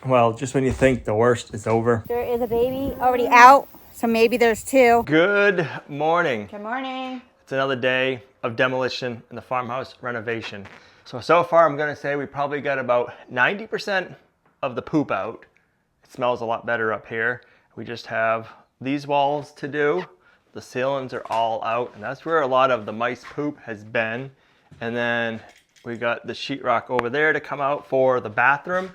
Well, just when you think the worst is over. There is a baby already out, so maybe there's two. Good morning. Good morning. It's another day of demolition and the farmhouse renovation. So far I'm gonna say we probably got about 90% of the poop out. It smells a lot better up here. We just have these walls to do. The ceilings are all out, and that's where a lot of the mice poop has been. And then we got the sheetrock over there to come out for the bathroom.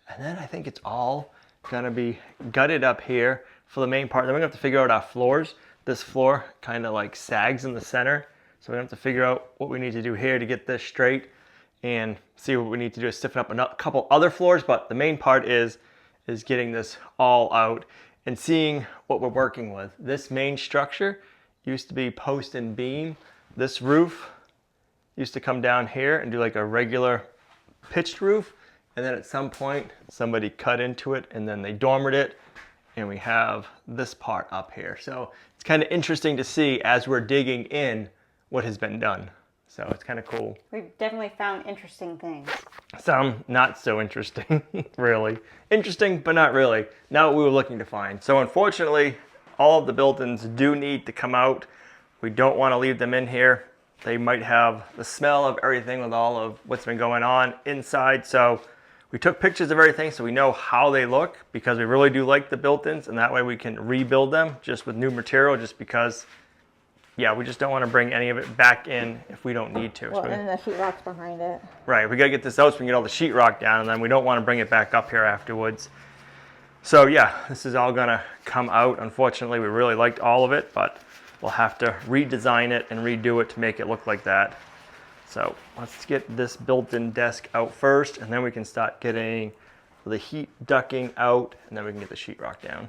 And then I think it's all gonna be gutted up here for the main part. Then we're gonna have to figure out our floors. This floor kind of like sags in the center. So we're gonna have to figure out what we need to do here to get this straight and see what we need to do to stiffen up a couple other floors. But the main part is getting this all out and seeing what we're working with. This main structure used to be post and beam. This roof used to come down here and do like a regular pitched roof. And then at some point, somebody cut into it and then they dormered it. And we have this part up here. So it's kind of interesting to see as we're digging in what has been done. So it's kind of cool. We've definitely found interesting things. Some not so interesting, really. Interesting, but not really. Not what we were looking to find. So unfortunately, all of the built-ins do need to come out. We don't want to leave them in here. They might have the smell of everything with all of what's been going on inside. So we took pictures of everything so we know how they look, because we really do like the built-ins, and that way we can rebuild them just with new material, just because, yeah, we just don't want to bring any of it back in if we don't need to. Well, and the sheetrock's behind it. Right, we got to get this out so we can get all the sheetrock down, and then we don't want to bring it back up here afterwards. So yeah, this is all going to come out. Unfortunately, we really liked all of it, but we'll have to redesign it and redo it to make it look like that. So let's get this built-in desk out first, and then we can start getting the heat ducting out, and then we can get the sheetrock down.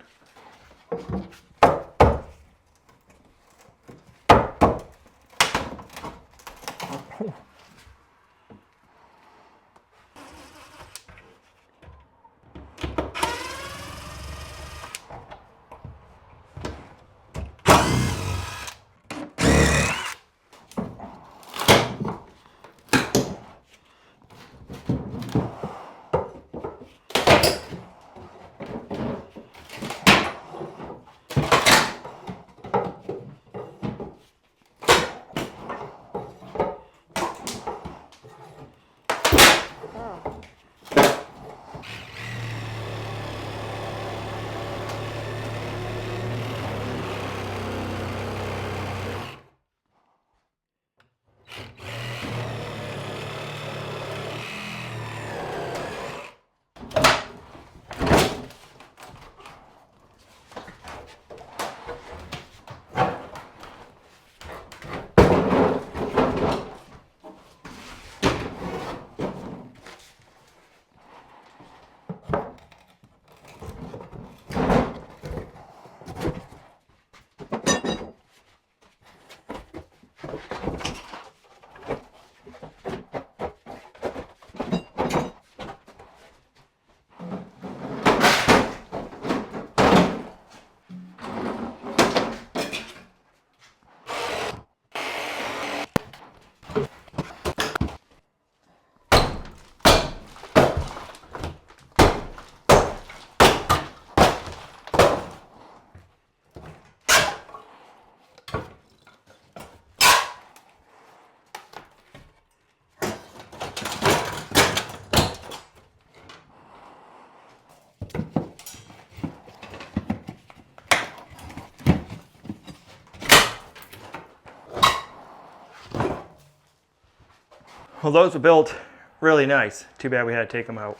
Well, those were built really nice. Too bad we had to take them out.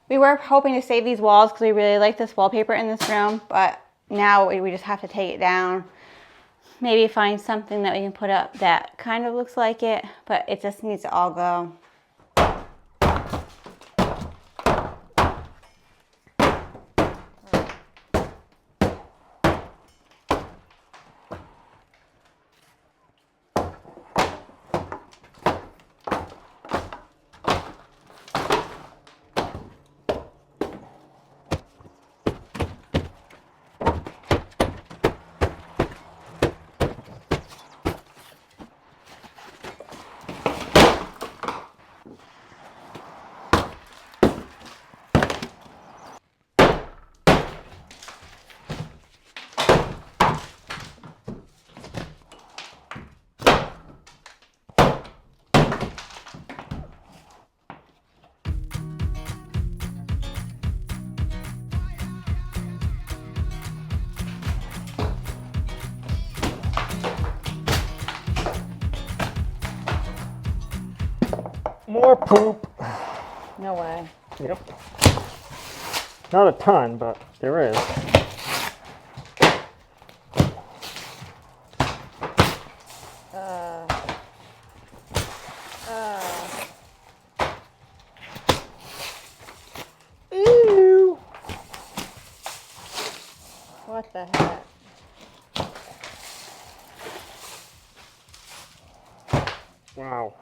We were hoping to save these walls because we really like this wallpaper in this room, but now we just have to take it down. Maybe find something that we can put up that kind of looks like it, but it just needs to all go. More poop. No way. Yep. Not a ton, but there is. Ew. What the heck? Wow.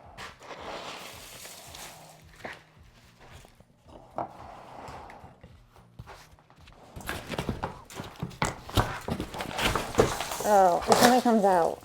Oh, if something comes out.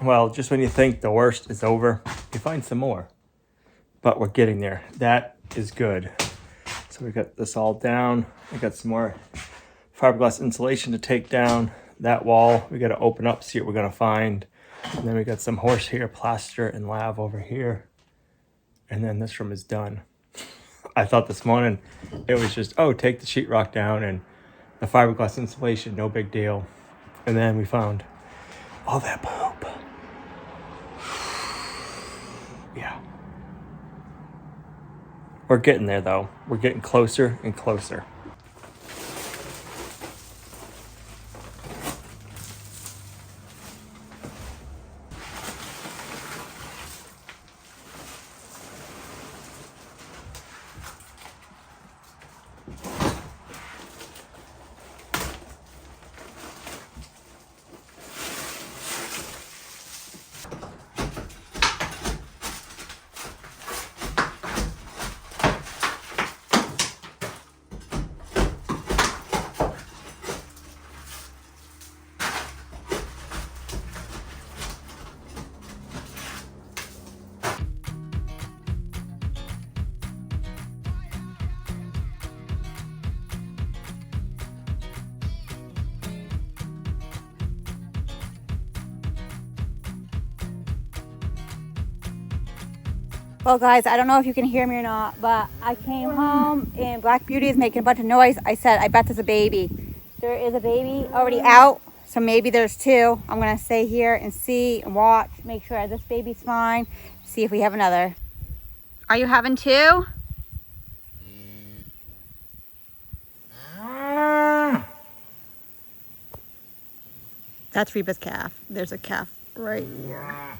Well, just when you think the worst is over, you find some more. But we're getting there. That is good. So we got this all down. We got some more fiberglass insulation to take down. That wall, we got to open up, see what we're going to find. And then we got some horsehair plaster and lav over here. And then this room is done. I thought this morning it was just, oh, take the sheetrock down and the fiberglass insulation, no big deal. And then we found all that poop. Yeah. We're getting there though. We're getting closer and closer. Well guys, I don't know if you can hear me or not, but I came home and Black Beauty is making a bunch of noise. I said, I bet there's a baby. There is a baby already out, so maybe there's two. I'm gonna stay here and see and watch, make sure this baby's fine, see if we have another. Are you having two? That's Reba's calf. There's a calf right here.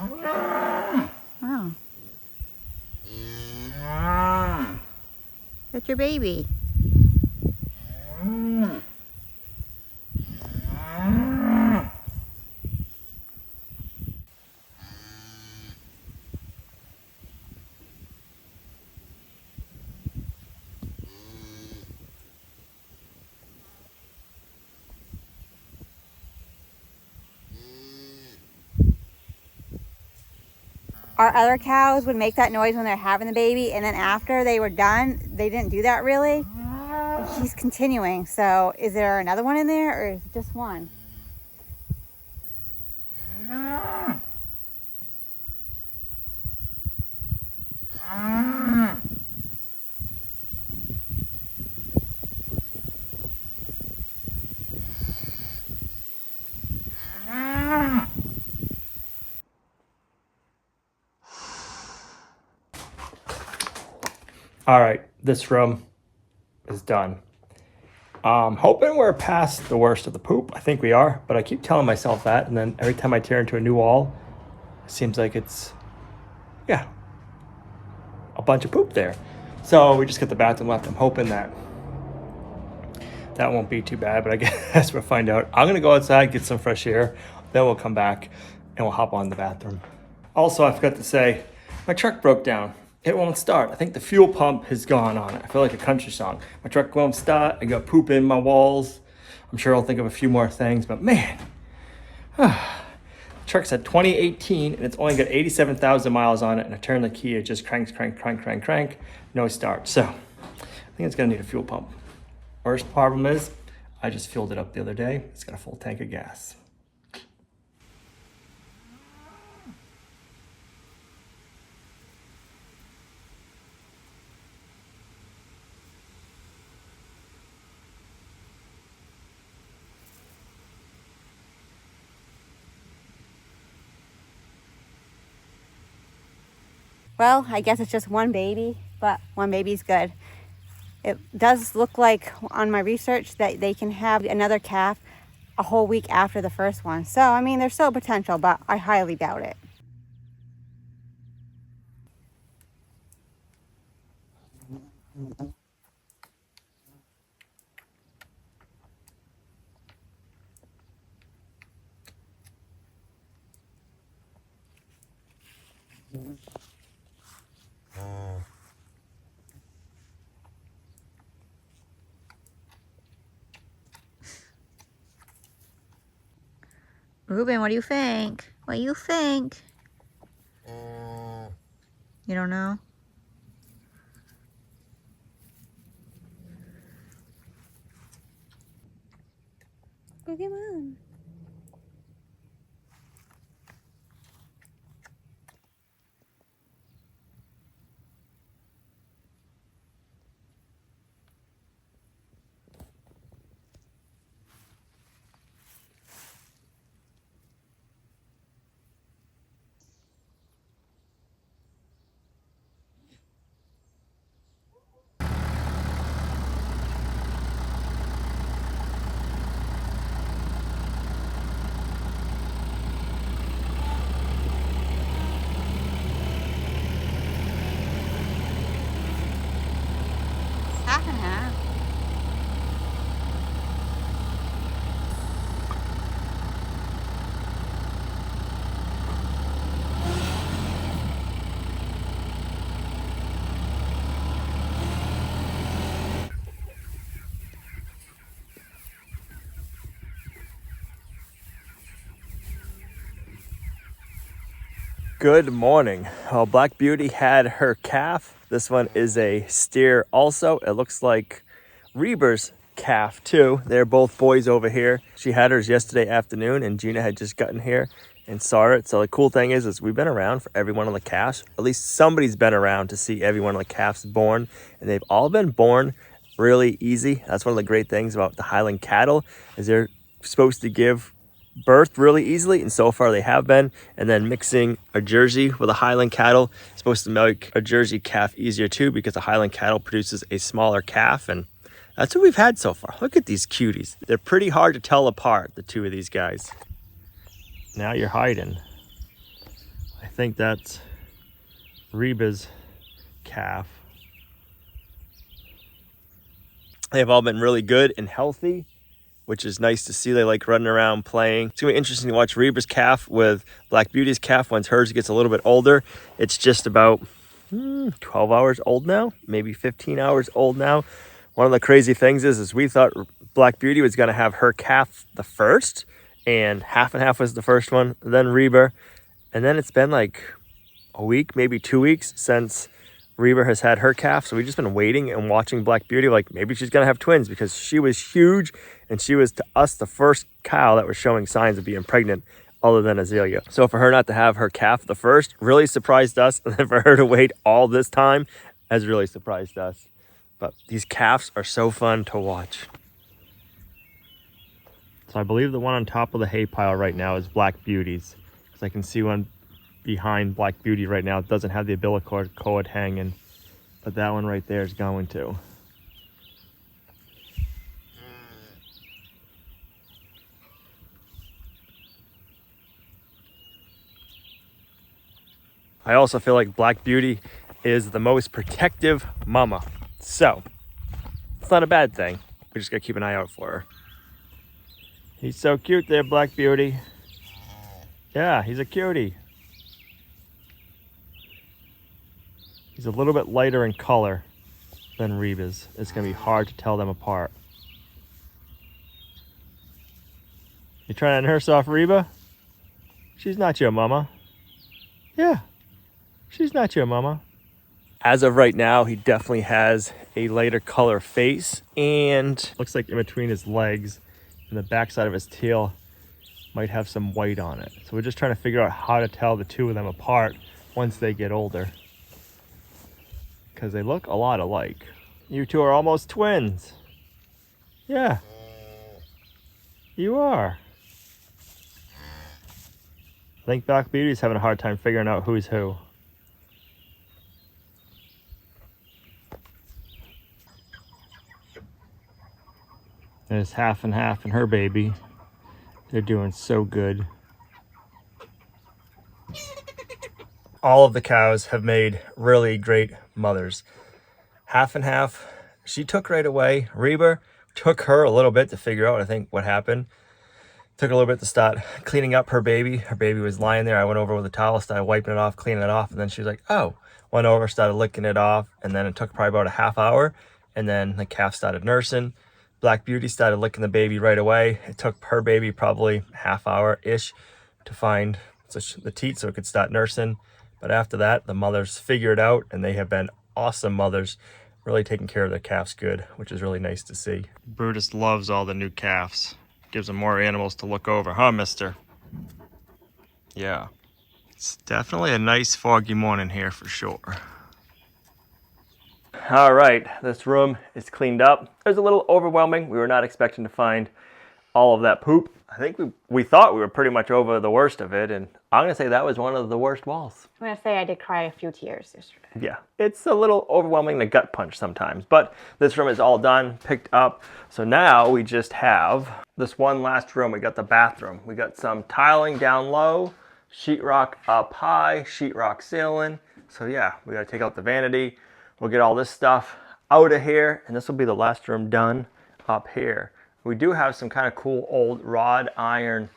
Oh. That's your baby. Our other cows would make that noise when they're having the baby, and then after they were done, they didn't do that really. He's continuing. So is there another one in there, or is it just one? All right, this room is done. Hoping we're past the worst of the poop. I think we are, but I keep telling myself that, and then every time I tear into a new wall, it seems like it's, yeah, a bunch of poop there. So we just got the bathroom left. I'm hoping that won't be too bad, but I guess we'll find out. I'm gonna go outside, get some fresh air, then we'll come back and we'll hop on the bathroom. Also, I forgot to say, my truck broke down. It won't start. I think the fuel pump has gone on it. I feel like a country song. My truck won't start. I got poop in my walls. I'm sure I'll think of a few more things, but man, truck's at 2018 and it's only got 87,000 miles on it, and I turn the key, it just cranks, crank, no start. So I think it's gonna need a fuel pump. Worst problem is, I just filled it up the other day. It's got a full tank of gas. Well, I guess it's just one baby, but one baby's good. It does look like on my research that they can have another calf a whole week after the first one. So, I mean, there's still potential, but I highly doubt it. Ruben, what do you think? What do you think? You don't know? Go get Mom. Half and half. Good morning. Well, Black Beauty had her calf. This one is a steer also. It looks like Reba's calf too. They're both boys over here. She had hers yesterday afternoon and Gina had just gotten here and saw it. So the cool thing is we've been around for every one of the calves. At least somebody's been around to see every one of the calves born, and they've all been born really easy. That's one of the great things about the Highland cattle, is they're supposed to give birth really easily, and so far they have been. And then mixing a Jersey with a Highland cattle is supposed to make a Jersey calf easier too, because a Highland cattle produces a smaller calf, and That's what we've had so far. Look at these cuties. They're pretty hard to tell apart, the two of these guys. Now you're hiding. I think that's Reba's calf. They've all been really good and healthy, which is nice to see. They like running around playing. It's gonna be interesting to watch Reba's calf with Black Beauty's calf once hers gets a little bit older. It's just about 12 hours old now, maybe 15 hours old now. One of the crazy things is we thought Black Beauty was gonna have her calf the first, and half was the first one, then Reba. And then it's been like a week, maybe 2 weeks since Reba has had her calf. So we've just been waiting and watching Black Beauty, like maybe she's gonna have twins, because she was huge and she was to us the first cow that was showing signs of being pregnant other than Azalea. So for her not to have her calf the first really surprised us. And then for her to wait all this time has really surprised us. But these calves are so fun to watch. So I believe the one on top of the hay pile right now is Black Beauty's. Because I can see one behind Black Beauty right now. It doesn't have the umbilical cord hanging. But that one right there is going to. I also feel like Black Beauty is the most protective mama. So, it's not a bad thing. We just gotta keep an eye out for her. He's so cute there, Black Beauty. Yeah, he's a cutie. He's a little bit lighter in color than Reba's. It's gonna be hard to tell them apart. You trying to nurse off Reba? She's not your mama. Yeah, she's not your mama. As of right now, he definitely has a lighter color face, and looks like in between his legs and the backside of his tail might have some white on it. So we're just trying to figure out how to tell the two of them apart once they get older, because they look a lot alike. You two are almost twins. Yeah, you are. I think Black Beauty's having a hard time figuring out who's who. There's half and half and her baby. They're doing so good. All of the cows have made really great mothers. Half and half, she took right away. Reba took her a little bit to figure out, I think, what happened. Took a little bit to start cleaning up her baby. Her baby was lying there. I went over with a towel, started wiping it off, cleaning it off, and then she was like, oh. Went over, started licking it off, and then it took probably about a half hour, and then the calf started nursing. Black Beauty started licking the baby right away. It took her baby probably half hour-ish to find the teat so it could start nursing. But after that, the mothers figured it out, and they have been awesome mothers, really taking care of their calves good, which is really nice to see. Brutus loves all the new calves. Gives them more animals to look over, huh, mister? Yeah. It's definitely a nice foggy morning here for sure. All right, this room is cleaned up. It was a little overwhelming. We were not expecting to find all of that poop. I think we thought we were pretty much over the worst of it, and I'm gonna say that was one of the worst walls. I'm gonna say I did cry a few tears yesterday. Yeah, it's a little overwhelming to gut punch sometimes, but this room is all done, picked up. So now we just have this one last room. We got the bathroom. We got some tiling down low, sheetrock up high, sheetrock ceiling. So yeah, we gotta take out the vanity. We'll get all this stuff out of here, and this will be the last room done up here. We do have some kind of cool old wrought iron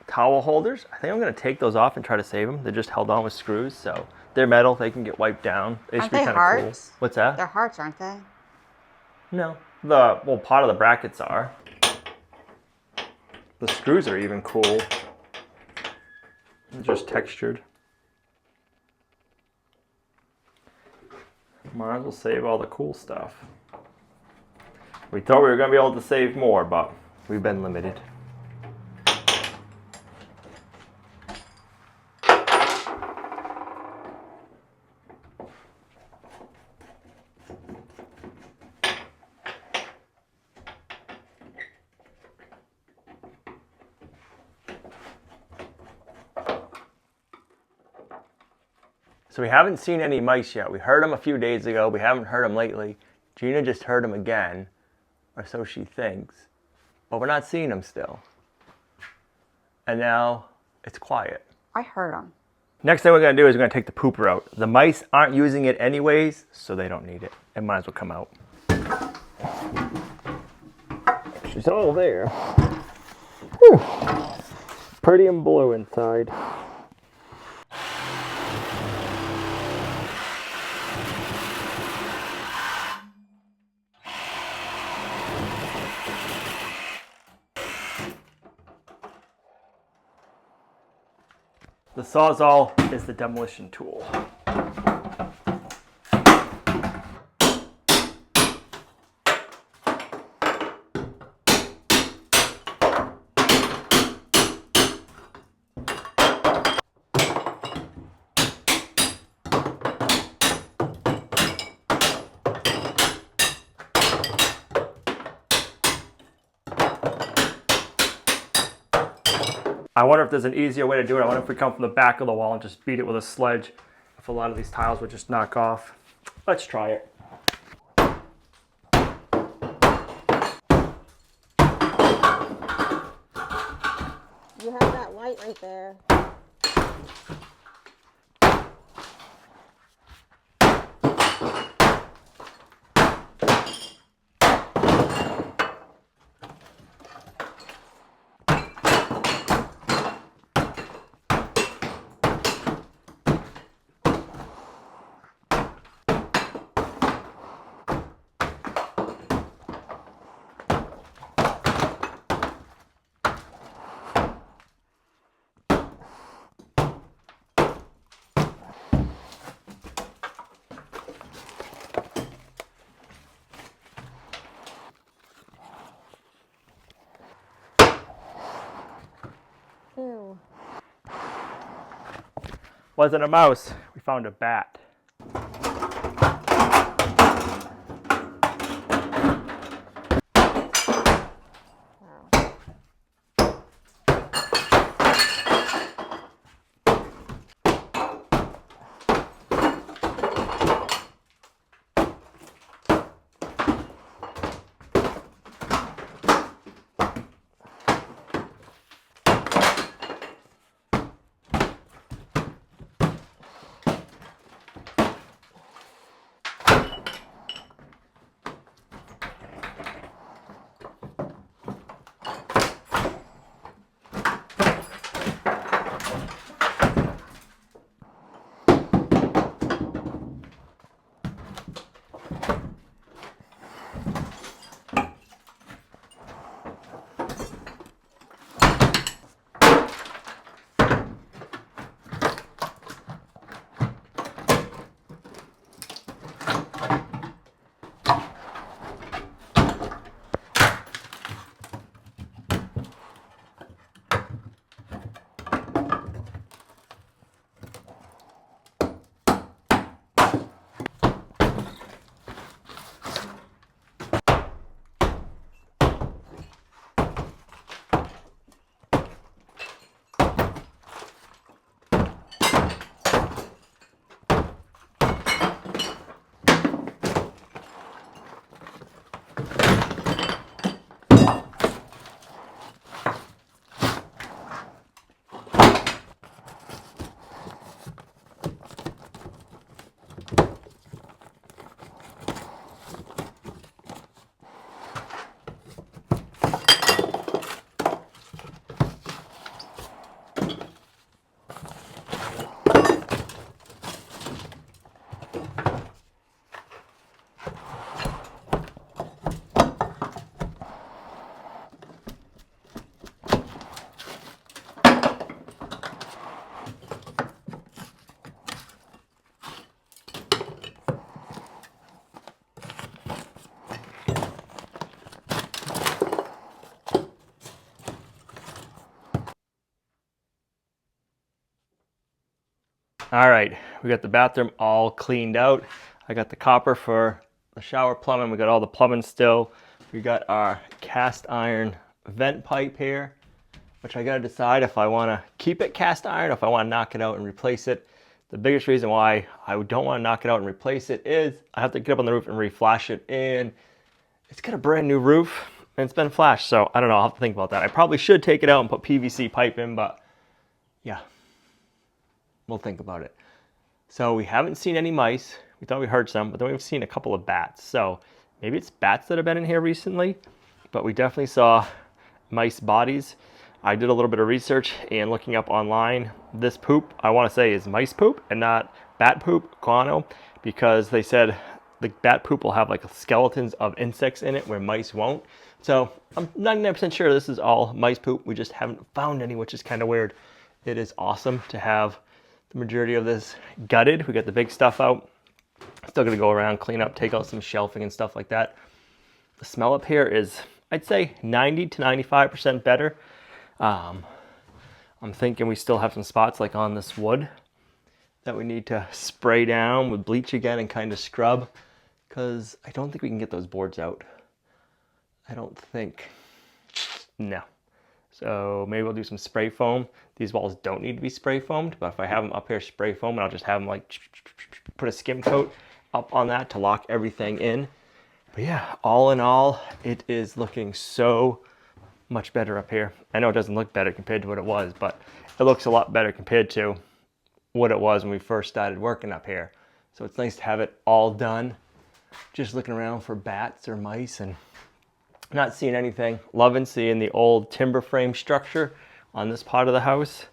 towel holders. I think I'm gonna take those off and try to save them. They're just held on with screws, so they're metal. They can get wiped down. They should be kind of cool. What's that? They're hearts, aren't they? No. Well, part of the brackets are. The screws are even cool. They're just textured. Might as well save all the cool stuff. We thought we were going to be able to save more, but we've been limited. So we haven't seen any mice yet. We heard them a few days ago. We haven't heard them lately. Gina just heard them again. or so she thinks, but we're not seeing them still. And now it's quiet. I heard them. Next thing we're gonna do is we're gonna take the pooper out. The mice aren't using it anyways, so they don't need it. It might as well come out. She's all there. Whew. Pretty and blue inside. The Sawzall is the demolition tool. I wonder if there's an easier way to do it. I wonder if we come from the back of the wall and just beat it with a sledge. If a lot of these tiles would just knock off. Let's try it. You have that light right there. Ew. Wasn't a mouse, we found a bat. All right, we got the bathroom all cleaned out. I got the copper for the shower plumbing. We got all the plumbing still. We got our cast iron vent pipe here, which I gotta decide if I wanna keep it cast iron or if I wanna knock it out and replace it. The biggest reason why I don't wanna knock it out and replace it is I have to get up on the roof and reflash it, and it's got a brand new roof and it's been flashed. So I don't know, I'll have to think about that. I probably should take it out and put PVC pipe in, but yeah, we'll think about it. So we haven't seen any mice. We thought we heard some, but then we've seen a couple of bats. So maybe it's bats that have been in here recently, but we definitely saw mice bodies. I did a little bit of research and looking up online. This poop, I want to say, is mice poop and not bat poop, guano, because they said the bat poop will have like skeletons of insects in it where mice won't. So I'm 99% sure this is all mice poop. We just haven't found any, which is kind of weird. It is awesome to have the majority of this gutted. We got the big stuff out. Still gonna go around, clean up, take out some shelving and stuff like that. The smell up here is, I'd say 90 to 95% better. I'm thinking we still have some spots like on this wood that we need to spray down with bleach again and kind of scrub, because I don't think we can get those boards out. I don't think, no. So maybe we'll do some spray foam. These walls don't need to be spray foamed, but if I have them up here spray foam, I'll just have them like put a skim coat up on that to lock everything in. But yeah, all in all, it is looking so much better up here. I know it doesn't look better compared to what it was, but it looks a lot better compared to what it was when we first started working up here. So it's nice to have it all done. Just looking around for bats or mice and not seeing anything. Loving seeing the old timber frame structure on this part of the house.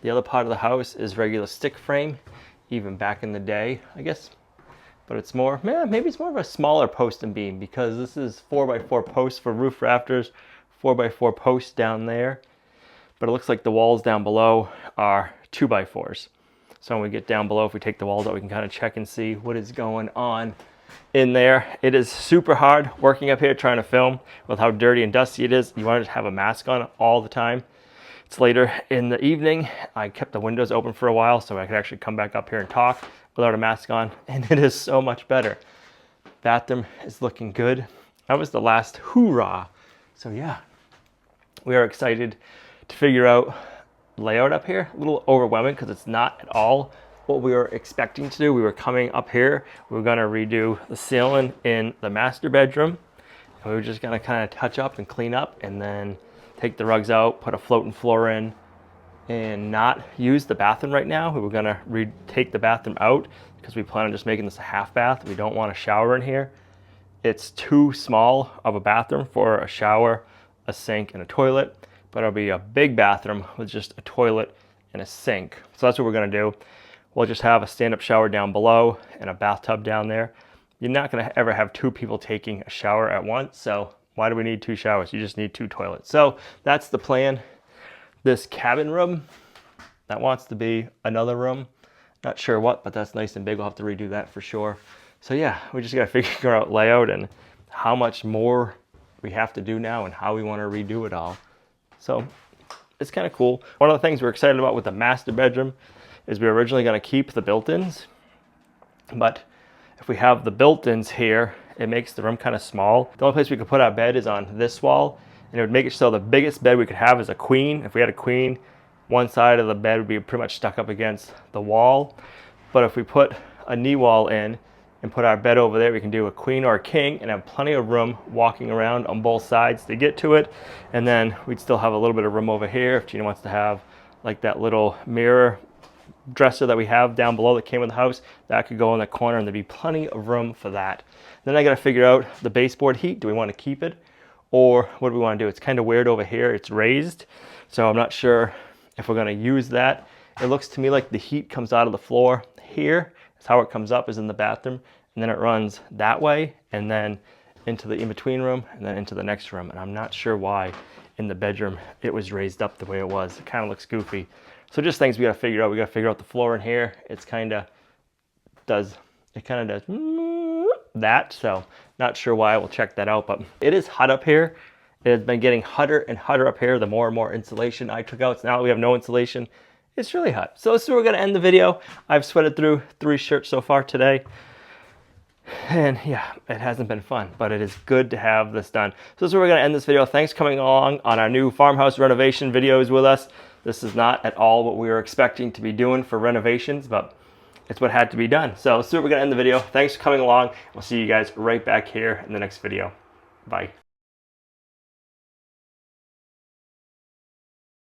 The other part of the house is regular stick frame, even back in the day, I guess. But it's more, maybe it's more of a smaller post and beam, because this is 4x4 posts for roof rafters, 4x4 posts down there. But it looks like the walls down below are 2x4s. So when we get down below, if we take the walls out, we can kind of check and see what is going on in there. It is super hard working up here trying to film with how dirty and dusty it is. You want to have a mask on all the time. It's later in the evening. I kept the windows open for a while so I could actually come back up here and talk without a mask on, and it is so much better. Bathroom is looking good. That was the last hoorah. So yeah, we are excited to figure out layout up here. A little overwhelming because it's not at all what we were expecting to do. We were coming up here, we were gonna redo the ceiling in the master bedroom, and we were just gonna kind of touch up and clean up and then take the rugs out, put a floating floor in, and not use the bathroom right now. We were gonna take the bathroom out because we plan on just making this a half bath. We don't want a shower in here. It's too small of a bathroom for a shower, a sink, and a toilet, but it'll be a big bathroom with just a toilet and a sink. So that's what we're gonna do. We'll just have a stand-up shower down below and a bathtub down there. You're not gonna ever have two people taking a shower at once, so why do we need two showers? You just need two toilets. So that's the plan. This cabin room, that wants to be another room. Not sure what, but that's nice and big. We'll have to redo that for sure. So yeah, we just gotta figure out layout and how much more we have to do now and how we wanna redo it all. So it's kind of cool. One of the things we're excited about with the master bedroom is we were originally gonna keep the built-ins, but if we have the built-ins here, it makes the room kind of small. The only place we could put our bed is on this wall, and it would make it so the biggest bed we could have is a queen. If we had a queen, one side of the bed would be pretty much stuck up against the wall. But if we put a knee wall in and put our bed over there, we can do a queen or a king and have plenty of room walking around on both sides to get to it. And then we'd still have a little bit of room over here if Gina wants to have like that little mirror dresser that we have down below that came with the house. That could go in the corner and there'd be plenty of room for that. Then I gotta figure out the baseboard heat. Do we want to keep it? Or what do we want to do? It's kind of weird over here. It's raised. So I'm not sure if we're going to use that. It looks to me like the heat comes out of the floor here. That's how it comes up, is in the bathroom. And then it runs that way and then into the in-between room and then into the next room. And I'm not sure why in the bedroom it was raised up the way it was. It kind of looks goofy. So just things we got to figure out. We got to figure out the floor in here. It kind of does that. So not sure why. We'll check that out, but it is hot up here. It has been getting hotter and hotter up here the more and more insulation I took out. So now we have no insulation. It's really hot. So this is where we're going to end the video. I've sweated through 3 shirts so far today. And yeah, it hasn't been fun, but it is good to have this done. So this is where we're going to end this video. Thanks for coming along on our new farmhouse renovation videos with us. This is not at all what we were expecting to be doing for renovations, but it's what had to be done. So we're going to end the video. Thanks for coming along. We'll see you guys right back here in the next video. Bye.